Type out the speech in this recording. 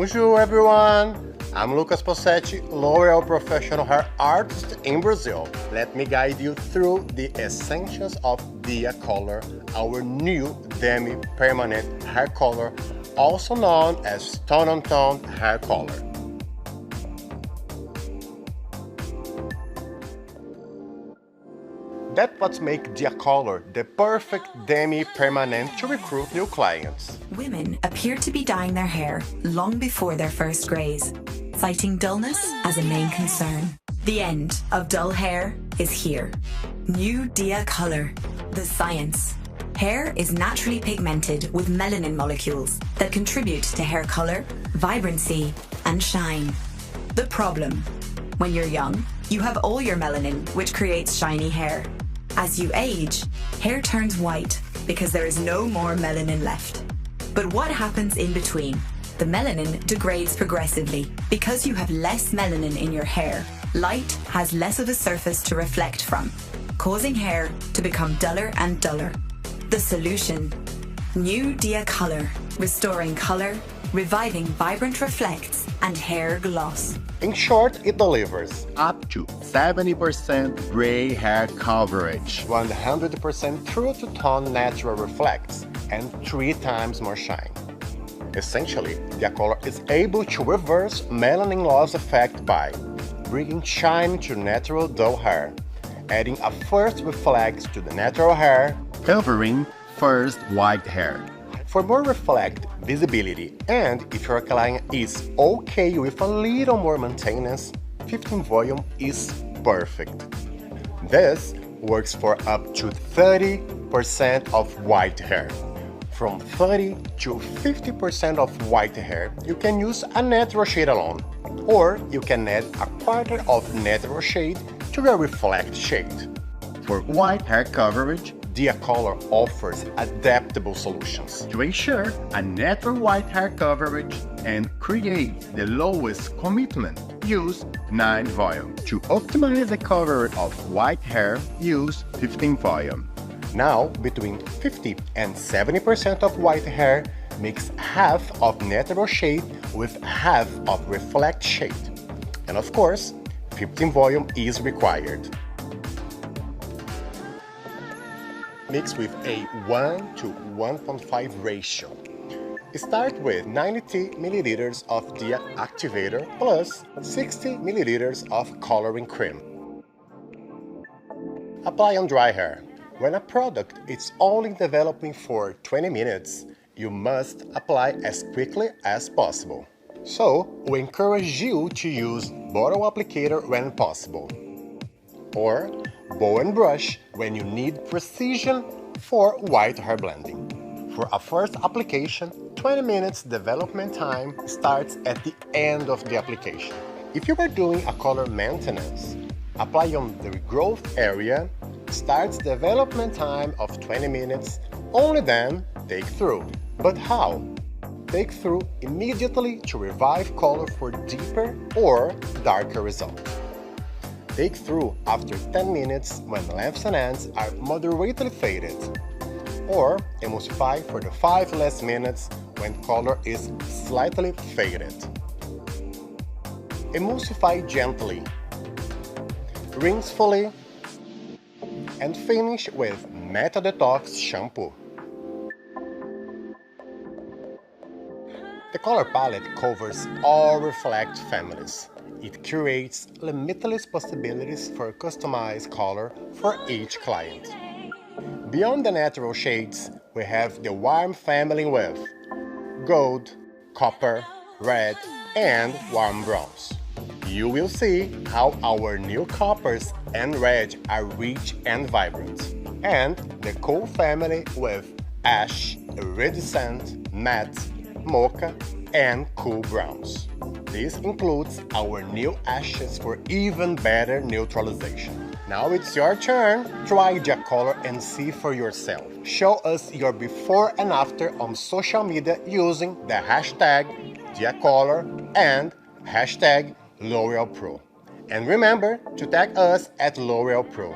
Bonjour everyone! I'm Lucas Possetti, L'Oreal Professional Hair Artist in Brazil. Let me guide you through the essentials of Dia Color, our new demi-permanent hair color, also known as tone-on-tone hair color. That's what makes Dia Color the perfect demi-permanent to recruit new clients. Women appear to be dyeing their hair long before their first grays, citing dullness as a main concern. The end of dull hair is here. New Dia Color, the science. Hair is naturally pigmented with melanin molecules that contribute to hair color, vibrancy, and shine. The problem: when you're young, you have all your melanin, which creates shiny hair. As you age, hair turns white because there is no more melanin left. But what happens in between? The melanin degrades progressively. Because you have less melanin in your hair, light has less of a surface to reflect from, causing hair to become duller and duller. The solution: New Dia Color, restoring color, reviving vibrant reflects, and hair gloss. In short, it delivers up to 70% gray hair coverage, 100% true-to-tone natural reflects, and 3 times more shine. Essentially, Dia Color is able to reverse melanin loss effect by bringing shine to natural dull hair, adding a first reflex to the natural hair, covering first white hair. For more reflect visibility, and if your client is okay with a little more maintenance, 15 volume is perfect. This works for up to 30% of white hair. From 30 to 50% of white hair, you can use a natural shade alone, or you can add a quarter of natural shade to your reflect shade. For white hair coverage, Dia Color offers adaptable solutions to ensure a natural white hair coverage and create the lowest commitment. Use 9 volume. To optimize the coverage of white hair, use 15 volume. Now, between 50 and 70% of white hair, mix half of natural shade with half of reflect shade. And of course, 15 volume is required. Mix with a 1 to 1.5 ratio. Start with 90 milliliters of Dia Activator plus 60 milliliters of coloring cream. Apply on dry hair. When a product is only developing for 20 minutes, you must apply as quickly as possible. So, we encourage you to use bottle applicator when possible, or bow and brush when you need precision for white hair blending. For a first application, 20 minutes development time starts at the end of the application. If you are doing a color maintenance, apply on the regrowth area, starts development time of 20 minutes, only then take through. But how? Take through immediately to revive color for deeper or darker results. Take through after 10 minutes when lengths and ends are moderately faded, or emulsify for the 5 less minutes when color is slightly faded. Emulsify gently, rinse fully, and finish with Meta Detox shampoo. The color palette covers all reflect families. It creates limitless possibilities for customized color for each client. Beyond the natural shades, we have the warm family with gold, copper, red, and warm browns. You will see how our new coppers and red are rich and vibrant. And the cool family with ash, iridescent, matte, mocha, and cool browns. This includes our new ashes for even better neutralization. Now it's your turn. Try Dia Color and see for yourself. Show us your before and after on social media using the hashtag Dia Color and hashtag L'Oreal Pro. And remember to tag us at L'Oreal Pro.